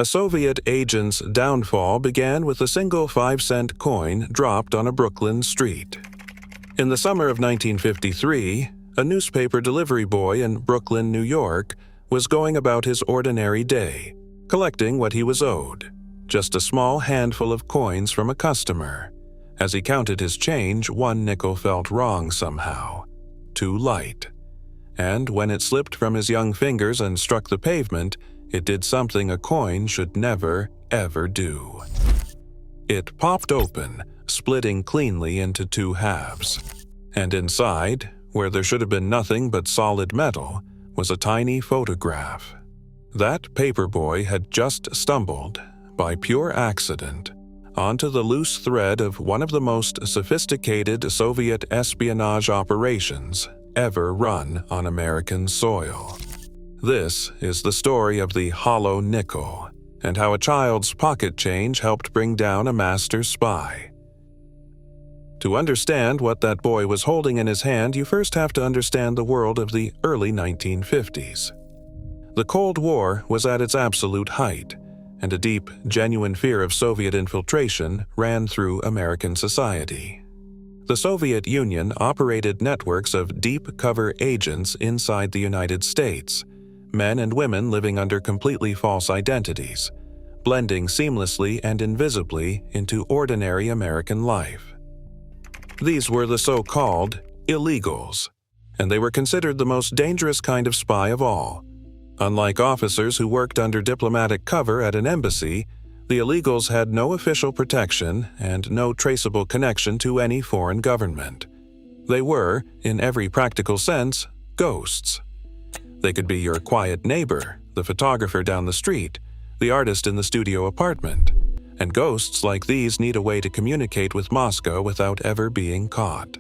A Soviet agent's downfall began with a single 5-cent coin dropped on a Brooklyn street. In the summer of 1953, a newspaper delivery boy in Brooklyn, New York, was going about his ordinary day, collecting what he was owed, just a small handful of coins from a customer. As he counted his change, one nickel felt wrong somehow, too light. And when it slipped from his young fingers and struck the pavement, it did something a coin should never, ever do. It popped open, splitting cleanly into 2 halves. And inside, where there should have been nothing but solid metal, was a tiny photograph. That paperboy had just stumbled, by pure accident, onto the loose thread of one of the most sophisticated Soviet espionage operations ever run on American soil. This is the story of the hollow nickel, and how a child's pocket change helped bring down a master spy. To understand what that boy was holding in his hand, you first have to understand the world of the early 1950s. The Cold War was at its absolute height, and a deep, genuine fear of Soviet infiltration ran through American society. The Soviet Union operated networks of deep cover agents inside the United States, men and women living under completely false identities, blending seamlessly and invisibly into ordinary American life. These were the so-called illegals, and they were considered the most dangerous kind of spy of all. Unlike officers who worked under diplomatic cover at an embassy, the illegals had no official protection and no traceable connection to any foreign government. They were, in every practical sense, ghosts. They could be your quiet neighbor, the photographer down the street, the artist in the studio apartment, and ghosts like these need a way to communicate with Moscow without ever being caught.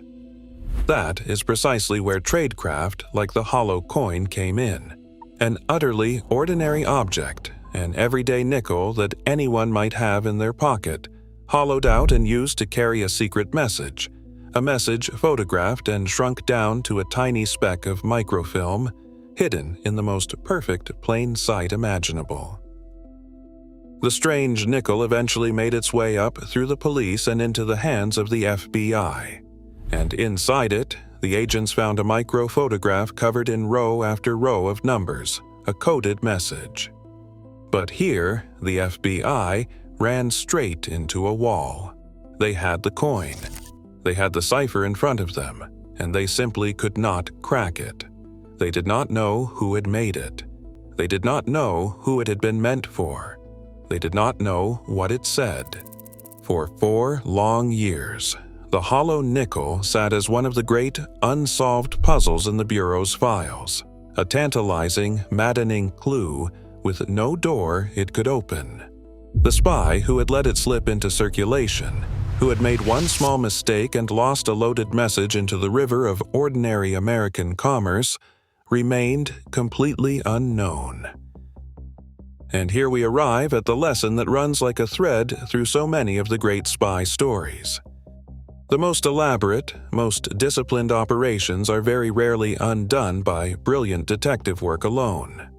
That is precisely where tradecraft like the hollow coin came in. An utterly ordinary object, an everyday nickel that anyone might have in their pocket, hollowed out and used to carry a secret message, a message photographed and shrunk down to a tiny speck of microfilm, hidden in the most perfect plain sight imaginable. The strange nickel eventually made its way up through the police and into the hands of the FBI. And inside it, the agents found a micro-photograph covered in row after row of numbers, a coded message. But here, the FBI ran straight into a wall. They had the coin. They had the cipher in front of them, and they simply could not crack it. They did not know who had made it. They did not know who it had been meant for. They did not know what it said. For 4 long years, the hollow nickel sat as one of the great unsolved puzzles in the Bureau's files, a tantalizing, maddening clue with no door it could open. The spy who had let it slip into circulation, who had made one small mistake and lost a loaded message into the river of ordinary American commerce, remained completely unknown. And here we arrive at the lesson that runs like a thread through so many of the great spy stories. The most elaborate, most disciplined operations are very rarely undone by brilliant detective work alone.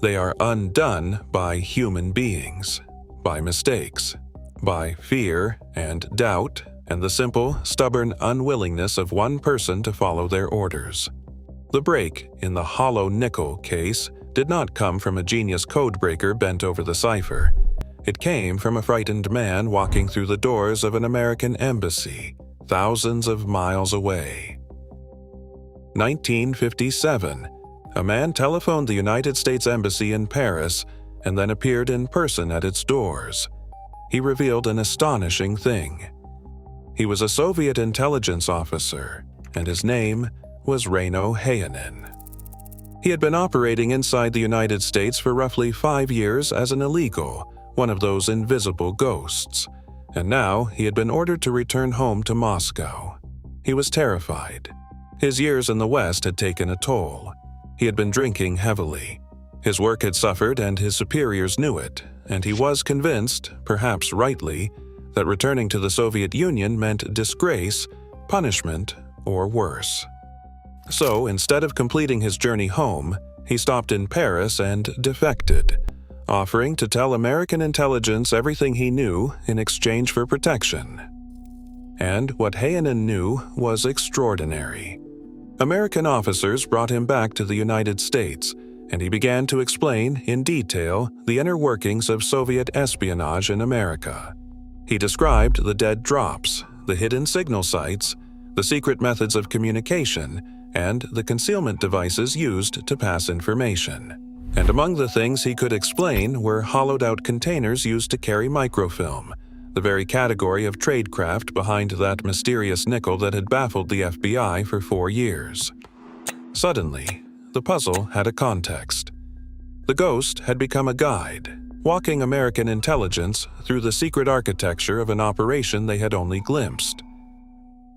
They are undone by human beings, by mistakes, by fear and doubt, and the simple, stubborn unwillingness of one person to follow their orders. The break in the hollow nickel case did not come from a genius codebreaker bent over the cipher. It came from a frightened man walking through the doors of an American embassy, thousands of miles away. 1957, a man telephoned the United States Embassy in Paris and then appeared in person at its doors. He revealed an astonishing thing. He was a Soviet intelligence officer, and his name was Reino Heinonen. He had been operating inside the United States for roughly 5 years as an illegal, one of those invisible ghosts, and now he had been ordered to return home to Moscow. He was terrified. His years in the West had taken a toll. He had been drinking heavily. His work had suffered and his superiors knew it, and he was convinced, perhaps rightly, that returning to the Soviet Union meant disgrace, punishment, or worse. So, instead of completing his journey home, he stopped in Paris and defected, offering to tell American intelligence everything he knew in exchange for protection. And what Heinonen knew was extraordinary. American officers brought him back to the United States, and he began to explain in detail the inner workings of Soviet espionage in America. He described the dead drops, the hidden signal sites, the secret methods of communication, and the concealment devices used to pass information. And among the things he could explain were hollowed-out containers used to carry microfilm, the very category of tradecraft behind that mysterious nickel that had baffled the FBI for 4 years. Suddenly, the puzzle had a context. The ghost had become a guide, walking American intelligence through the secret architecture of an operation they had only glimpsed.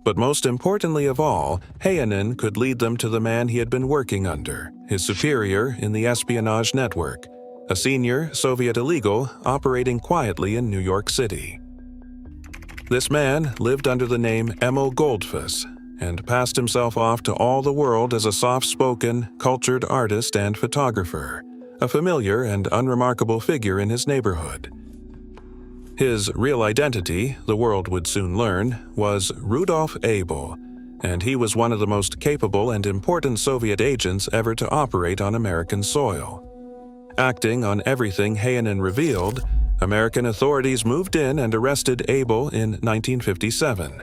But most importantly of all, Heinonen could lead them to the man he had been working under, his superior in the espionage network, a senior Soviet illegal operating quietly in New York City. This man lived under the name Emil Goldfuss and passed himself off to all the world as a soft-spoken, cultured artist and photographer, a familiar and unremarkable figure in his neighborhood. His real identity, the world would soon learn, was Rudolf Abel, and he was one of the most capable and important Soviet agents ever to operate on American soil. Acting on everything Heinonen revealed, American authorities moved in and arrested Abel in 1957.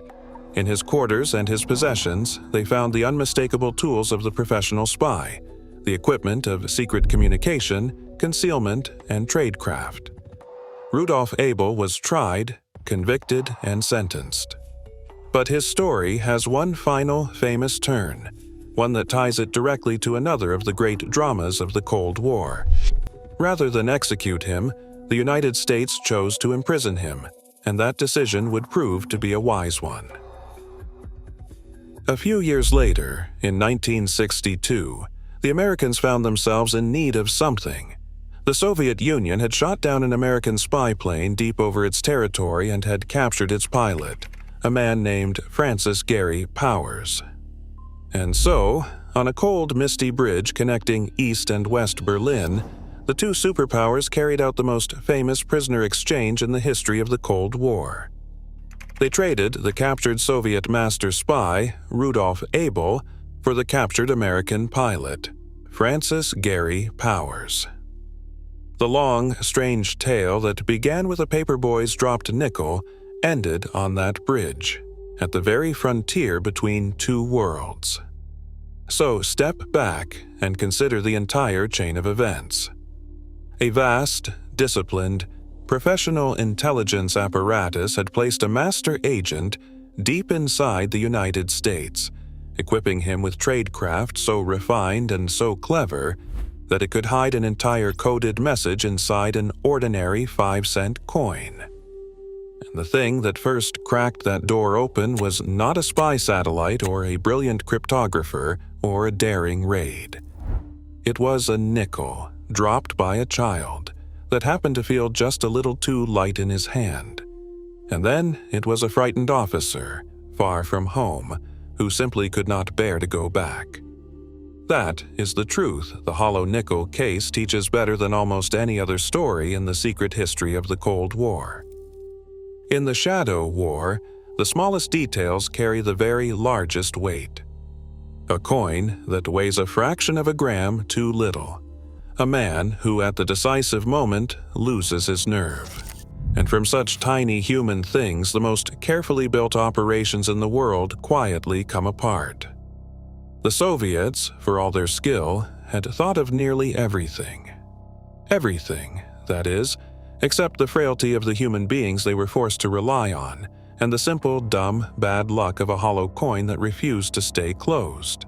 In his quarters and his possessions, they found the unmistakable tools of the professional spy, the equipment of secret communication, concealment, and tradecraft. Rudolf Abel was tried, convicted, and sentenced. But his story has one final famous turn, one that ties it directly to another of the great dramas of the Cold War. Rather than execute him, the United States chose to imprison him, and that decision would prove to be a wise one. A few years later, in 1962, the Americans found themselves in need of something. The Soviet Union had shot down an American spy plane deep over its territory and had captured its pilot, a man named Francis Gary Powers. And so, on a cold, misty bridge connecting East and West Berlin, the two superpowers carried out the most famous prisoner exchange in the history of the Cold War. They traded the captured Soviet master spy, Rudolf Abel, for the captured American pilot, Francis Gary Powers. The long, strange tale that began with a paperboy's dropped nickel ended on that bridge, at the very frontier between two worlds. So step back and consider the entire chain of events. A vast, disciplined, professional intelligence apparatus had placed a master agent deep inside the United States, equipping him with tradecraft so refined and so clever that it could hide an entire coded message inside an ordinary 5-cent coin. And the thing that first cracked that door open was not a spy satellite or a brilliant cryptographer or a daring raid. It was a nickel dropped by a child that happened to feel just a little too light in his hand. And then it was a frightened officer, far from home, who simply could not bear to go back. That is the truth the hollow nickel case teaches better than almost any other story in the secret history of the Cold War. In the Shadow War, the smallest details carry the very largest weight. A coin that weighs a fraction of a gram too little. A man who at the decisive moment loses his nerve. And from such tiny human things, the most carefully built operations in the world quietly come apart. The Soviets, for all their skill, had thought of nearly everything. Everything, that is, except the frailty of the human beings they were forced to rely on, and the simple, dumb, bad luck of a hollow coin that refused to stay closed.